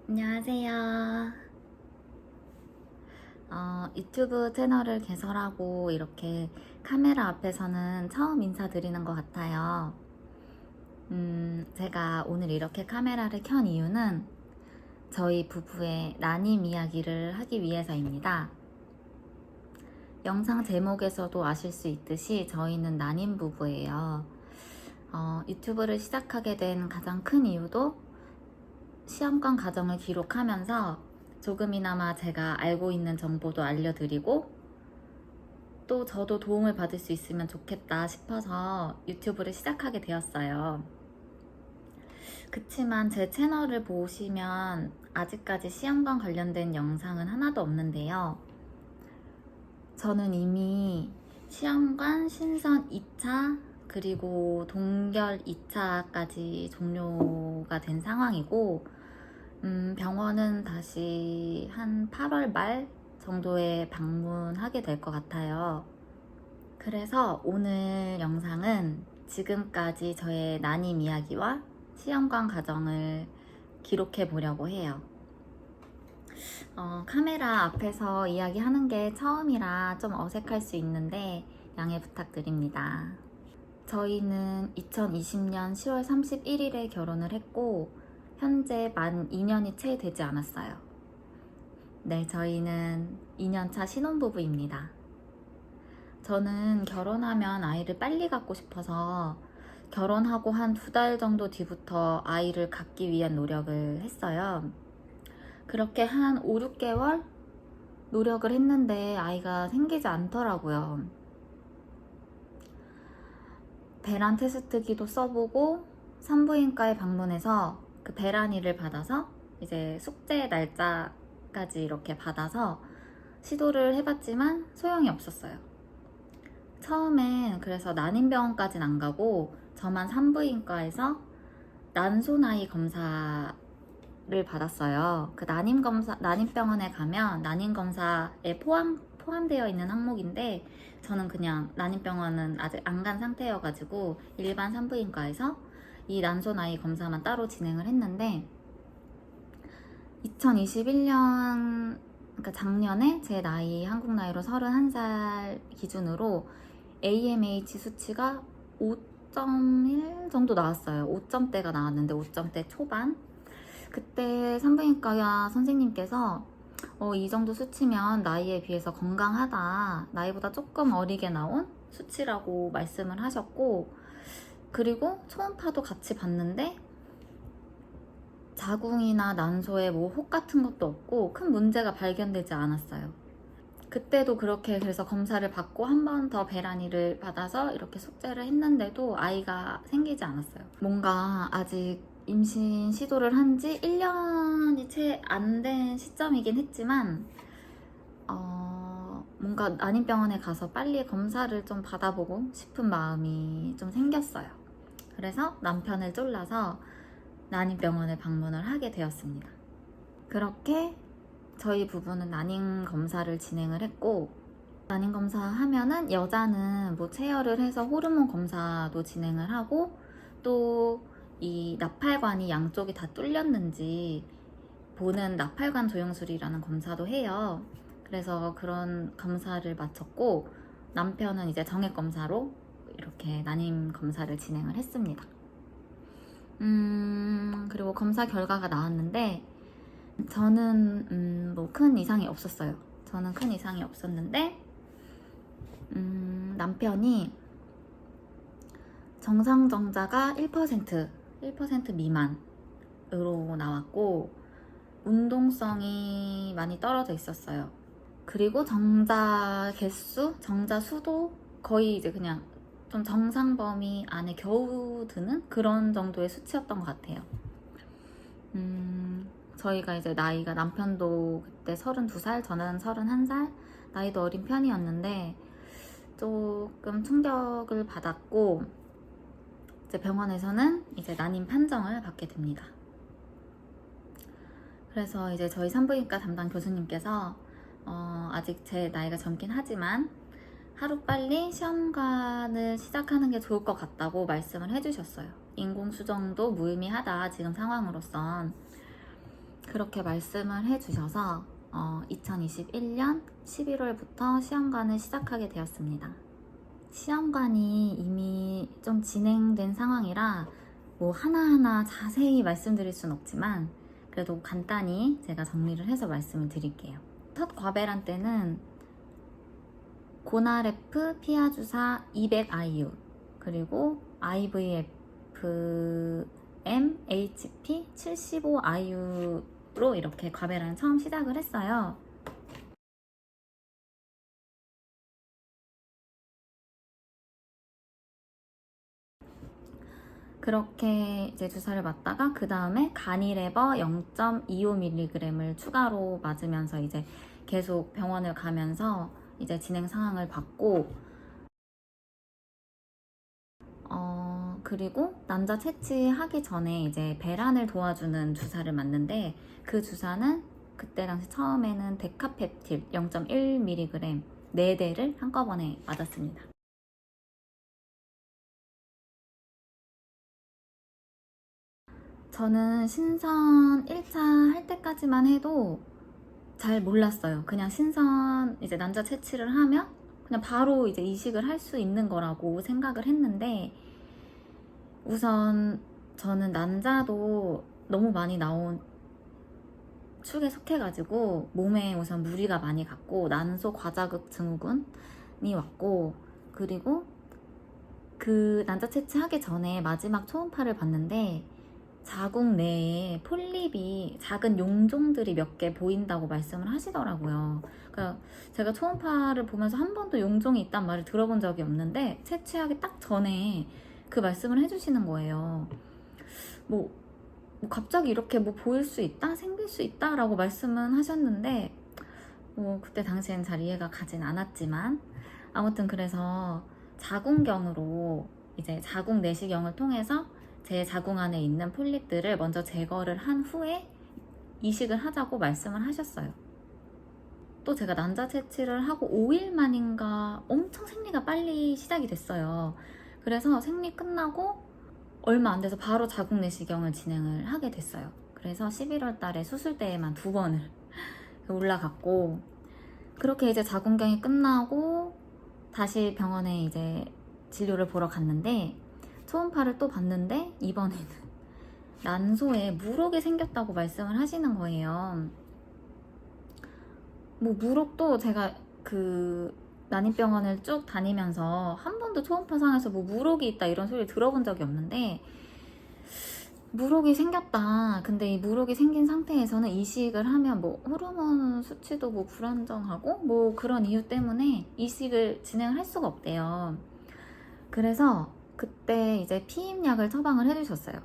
안녕하세요. 유튜브 채널을 개설하고 이렇게 카메라 앞에서는 처음 인사드리는 것 같아요. 제가 오늘 이렇게 카메라를 켠 이유는 저희 부부의 난임 이야기를 하기 위해서입니다. 영상 제목에서도 아실 수 있듯이 저희는 난임 부부예요. 유튜브를 시작하게 된 가장 큰 이유도 시험관 과정을 기록하면서 조금이나마 제가 알고 있는 정보도 알려드리고 또 저도 도움을 받을 수 있으면 좋겠다 싶어서 유튜브를 시작하게 되었어요. 그치만 제 채널을 보시면 아직까지 시험관 관련된 영상은 하나도 없는데요. 저는 이미 시험관 신선 2차 그리고 동결 2차까지 종료가 된 상황이고 병원은 다시 한 8월 말 정도에 방문하게 될 것 같아요. 그래서 오늘 영상은 지금까지 저의 난임 이야기와 시험관 과정을 기록해 보려고 해요. 카메라 앞에서 이야기하는 게 처음이라 좀 어색할 수 있는데 양해 부탁드립니다. 저희는 2020년 10월 31일에 결혼을 했고 현재 만 2년이 채 되지 않았어요. 네, 저희는 2년차 신혼부부입니다. 저는 결혼하면 아이를 빨리 갖고 싶어서 결혼하고 한 2달 정도 뒤부터 아이를 갖기 위한 노력을 했어요. 그렇게 한 5, 6개월 노력을 했는데 아이가 생기지 않더라고요. 배란 테스트기도 써보고 산부인과에 방문해서 그 배란이를 받아서 이제 숙제 날짜까지 이렇게 받아서 시도를 해봤지만 소용이 없었어요. 처음엔 그래서 난임병원까지는 안 가고 저만 산부인과에서 난소나이 검사를 받았어요. 그 난임병원에 가면 난임검사에 포함되어 있는 항목인데 저는 그냥 난임병원은 아직 안 간 상태여가지고 일반 산부인과에서 이 난소나이 검사만 따로 진행을 했는데 2021년 그러니까 작년에 제 나이 한국 나이로 31살 기준으로 AMH 수치가 5.1 정도 나왔어요. 5점대가 나왔는데 5점대 초반. 그때 산부인과 선생님께서 이 정도 수치면 나이에 비해서 건강하다. 나이보다 조금 어리게 나온 수치라고 말씀을 하셨고 그리고 초음파도 같이 봤는데 자궁이나 난소에 뭐 혹 같은 것도 없고 큰 문제가 발견되지 않았어요. 그때도 그렇게 그래서 검사를 받고 한 번 더 배란이를 받아서 이렇게 숙제를 했는데도 아이가 생기지 않았어요. 뭔가 아직 임신 시도를 한 지 1년이 채 안 된 시점이긴 했지만 뭔가 난임병원에 가서 빨리 검사를 좀 받아보고 싶은 마음이 좀 생겼어요. 그래서 남편을 쫄라서 난임병원을 방문을 하게 되었습니다. 그렇게 저희 부부는 난임 검사를 진행을 했고 난임 검사 하면은 여자는 뭐 체열을 해서 호르몬 검사도 진행을 하고 또 이 나팔관이 양쪽이 다 뚫렸는지 보는 나팔관 조영술이라는 검사도 해요. 그래서 그런 검사를 마쳤고 남편은 이제 정액 검사로 이렇게 난임 검사를 진행을 했습니다. 그리고 검사 결과가 나왔는데 저는 뭐 큰 이상이 없었어요. 저는 큰 이상이 없었는데 남편이 정상 정자가 1% 미만으로 나왔고 운동성이 많이 떨어져 있었어요. 그리고 정자 개수, 정자 수도 거의 이제 그냥 좀 정상 범위 안에 겨우 드는 그런 정도의 수치였던 것 같아요. 저희가 이제 나이가 남편도 그때 32살, 저는 31살, 나이도 어린 편이었는데 조금 충격을 받았고 이제 병원에서는 이제 난임 판정을 받게 됩니다. 그래서 이제 저희 산부인과 담당 교수님께서 아직 제 나이가 젊긴 하지만 하루빨리 시험관을 시작하는 게 좋을 것 같다고 말씀을 해주셨어요. 인공수정도 무의미하다 지금 상황으로선. 그렇게 말씀을 해주셔서 2021년 11월부터 시험관을 시작하게 되었습니다. 시험관이 이미 좀 진행된 상황이라 뭐 하나하나 자세히 말씀드릴 순 없지만 그래도 간단히 제가 정리를 해서 말씀을 드릴게요. 첫 과배란 때는 고나레프 피하주사 200IU 그리고 IVFM HP 75IU로 이렇게 과배란을 처음 시작을 했어요. 그렇게 이제 주사를 맞다가 그 다음에 가니레버 0.25mg을 추가로 맞으면서 이제 계속 병원을 가면서 이제 진행 상황을 봤고, 그리고 난자 채취하기 전에 이제 배란을 도와주는 주사를 맞는데 그 주사는 그때 당시 처음에는 데카펩틸 0.1mg 4대를 한꺼번에 맞았습니다. 저는 신선 1차 할 때까지만 해도 잘 몰랐어요. 그냥 신선 이제 난자 채취를 하면 그냥 바로 이제 이식을 할 수 있는 거라고 생각을 했는데, 우선 저는 난자도 너무 많이 나온 축에 속해가지고 몸에 우선 무리가 많이 갔고 난소 과자극 증후군이 왔고, 그리고 그 난자 채취하기 전에 마지막 초음파를 봤는데 자궁 내에 폴립이 작은 용종들이 몇 개 보인다고 말씀을 하시더라고요. 그러니까 제가 초음파를 보면서 한 번도 용종이 있단 말을 들어본 적이 없는데 채취하기 딱 전에 그 말씀을 해주시는 거예요. 뭐 갑자기 이렇게 뭐 보일 수 있다? 생길 수 있다? 라고 말씀은 하셨는데 그때 당시엔 잘 이해가 가진 않았지만 아무튼 그래서 자궁경으로 이제 자궁 내시경을 통해서 제 자궁 안에 있는 폴립들을 먼저 제거를 한 후에 이식을 하자고 말씀을 하셨어요. 또 제가 난자 채취를 하고 5일 만인가 엄청 생리가 빨리 시작이 됐어요. 그래서 생리 끝나고 얼마 안 돼서 바로 자궁 내시경을 진행을 하게 됐어요. 그래서 11월 달에 수술대에만 2번을 올라갔고, 그렇게 이제 자궁경이 끝나고 다시 병원에 이제 진료를 보러 갔는데 초음파를 또 봤는데 이번에는 난소에 물혹이 생겼다고 말씀을 하시는 거예요. 뭐 물혹도 제가 그 난임병원을 쭉 다니면서 한 번도 초음파상에서 뭐 물혹이 있다 이런 소리 들어본 적이 없는데, 물혹이 생겼다. 근데 이 물혹이 생긴 상태에서는 이식을 하면 뭐 호르몬 수치도 뭐 불안정하고 뭐 그런 이유 때문에 이식을 진행을 할 수가 없대요. 그래서 그때 이제 피임약을 처방을 해주셨어요.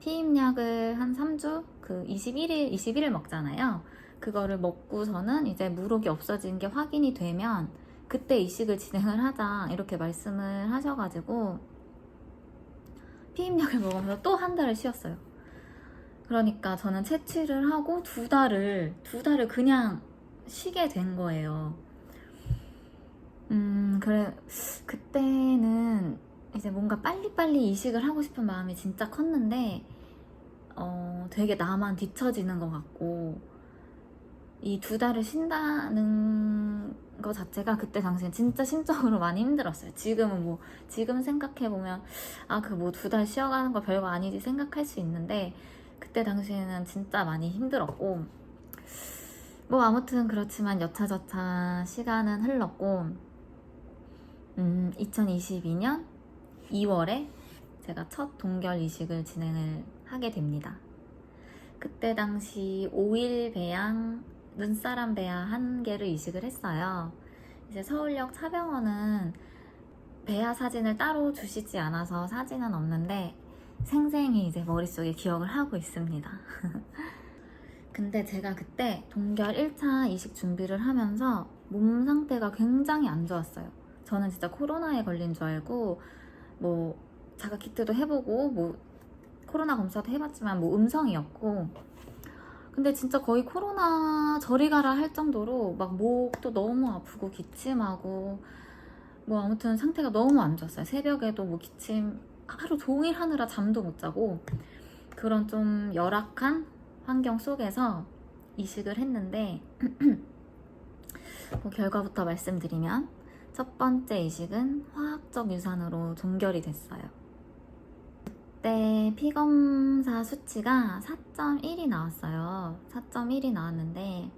피임약을 한 3주, 그 21일 먹잖아요. 그거를 먹고서는 이제 물혹이 없어진 게 확인이 되면 그때 이식을 진행을 하자 이렇게 말씀을 하셔가지고 피임약을 먹으면서 또 한 달을 쉬었어요. 그러니까 저는 채취를 하고 두 달을 그냥 쉬게 된 거예요. 그래, 그때는 이제 뭔가 빨리빨리 이식을 하고 싶은 마음이 진짜 컸는데, 되게 나만 뒤처지는 것 같고, 이 2달을 쉰다는 거 자체가 그때 당시엔 진짜 심적으로 많이 힘들었어요. 지금은 지금 생각해보면, 그 뭐 2달 쉬어가는 거 별거 아니지 생각할 수 있는데, 그때 당시에는 진짜 많이 힘들었고, 뭐 아무튼 그렇지만 여차저차 시간은 흘렀고, 2022년 2월에 제가 첫 동결 이식을 진행을 하게 됩니다. 그때 당시 5일 배양, 눈사람 배아 1개를 이식을 했어요. 이제 서울역 차병원은 배아 사진을 따로 주시지 않아서 사진은 없는데 생생히 이제 머릿속에 기억을 하고 있습니다. 근데 제가 그때 동결 1차 이식 준비를 하면서 몸 상태가 굉장히 안 좋았어요. 저는 진짜 코로나에 걸린 줄 알고 뭐 자가 키트도 해보고 뭐 코로나 검사도 해봤지만 뭐 음성이었고, 근데 진짜 거의 코로나 저리 가라 할 정도로 막 목도 너무 아프고 기침하고 뭐 아무튼 상태가 너무 안 좋았어요. 새벽에도 뭐 기침 하루 종일 하느라 잠도 못 자고 그런 좀 열악한 환경 속에서 이식을 했는데 뭐 결과부터 말씀드리면 첫 번째 이식은 화학적 유산으로 종결이 됐어요. 그때 피검사 수치가 4.1이 나왔어요. 4.1이 나왔는데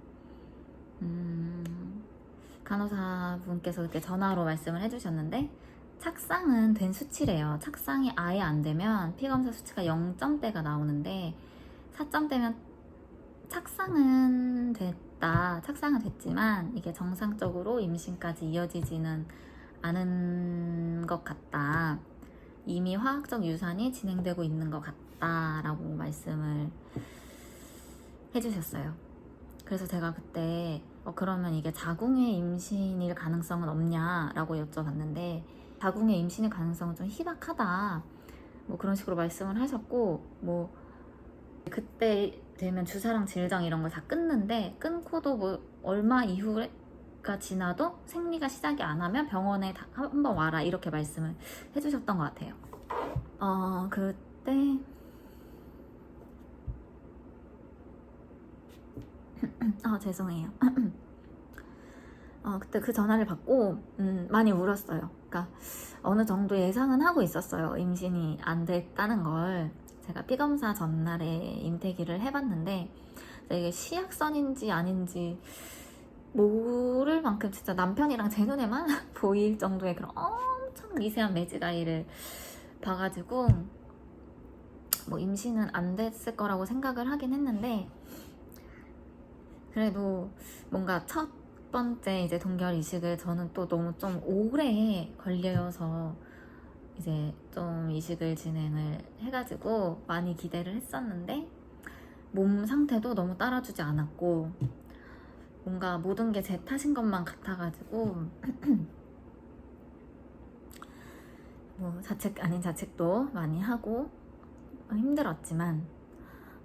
간호사분께서 그때 전화로 말씀을 해주셨는데 착상은 된 수치래요. 착상이 아예 안 되면 피검사 수치가 0점대가 나오는데 4점대면 착상은 됐다. 착상은 됐지만 이게 정상적으로 임신까지 이어지지는 않은 것 같다. 이미 화학적 유산이 진행되고 있는 것 같다라고 말씀을 해주셨어요. 그래서 제가 그때 그러면 이게 자궁의 임신일 가능성은 없냐라고 여쭤봤는데 자궁의 임신의 가능성은 좀 희박하다 뭐 그런 식으로 말씀을 하셨고 뭐 그때 되면 주사랑 질정 이런 걸 다 끊는데 끊고도 뭐 얼마 이후가 지나도 생리가 시작이 안 하면 병원에 한번 와라 이렇게 말씀을 해주셨던 것 같아요. 그때 죄송해요. 그때 그 전화를 받고 많이 울었어요. 그러니까 어느 정도 예상은 하고 있었어요. 임신이 안 됐다는 걸. 제가 피검사 전날에 임태기를 해봤는데 이게 시약선인지 아닌지 모를 만큼 진짜 남편이랑 제 눈에만 보일 정도의 그런 엄청 미세한 매지가이를 봐가지고 뭐 임신은 안 됐을 거라고 생각을 하긴 했는데 그래도 뭔가 첫 번째 이제 동결 이식을 저는 또 너무 좀 오래 걸려서 이제 좀 이식을 진행을 해가지고 많이 기대를 했었는데 몸 상태도 너무 따라주지 않았고 뭔가 모든 게 제 탓인 것만 같아가지고 뭐 자책 아닌 자책도 많이 하고 힘들었지만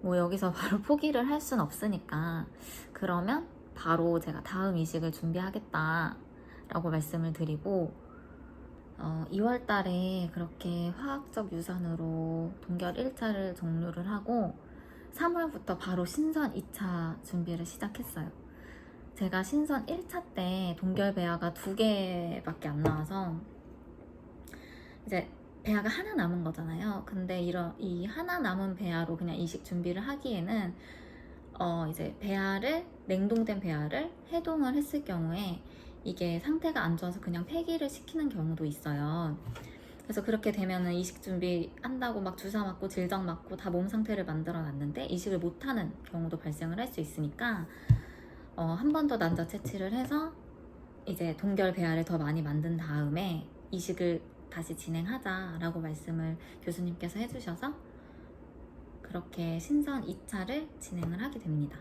뭐 여기서 바로 포기를 할 순 없으니까 그러면 바로 제가 다음 이식을 준비하겠다 라고 말씀을 드리고 2월 달에 그렇게 화학적 유산으로 동결 1차를 종료를 하고 3월부터 바로 신선 2차 준비를 시작했어요. 제가 신선 1차 때 동결 배아가 2개밖에 안 나와서 이제 배아가 하나 남은 거잖아요. 근데 이 하나 남은 배아로 그냥 이식 준비를 하기에는 이제 냉동된 배아를 해동을 했을 경우에 이게 상태가 안 좋아서 그냥 폐기를 시키는 경우도 있어요. 그래서 그렇게 되면은 이식 준비한다고 막 주사 맞고 질정 맞고 다 몸 상태를 만들어 놨는데 이식을 못하는 경우도 발생을 할 수 있으니까 한 번 더 난자 채취를 해서 이제 동결 배아를 더 많이 만든 다음에 이식을 다시 진행하자라고 말씀을 교수님께서 해주셔서 그렇게 신선 2차를 진행을 하게 됩니다.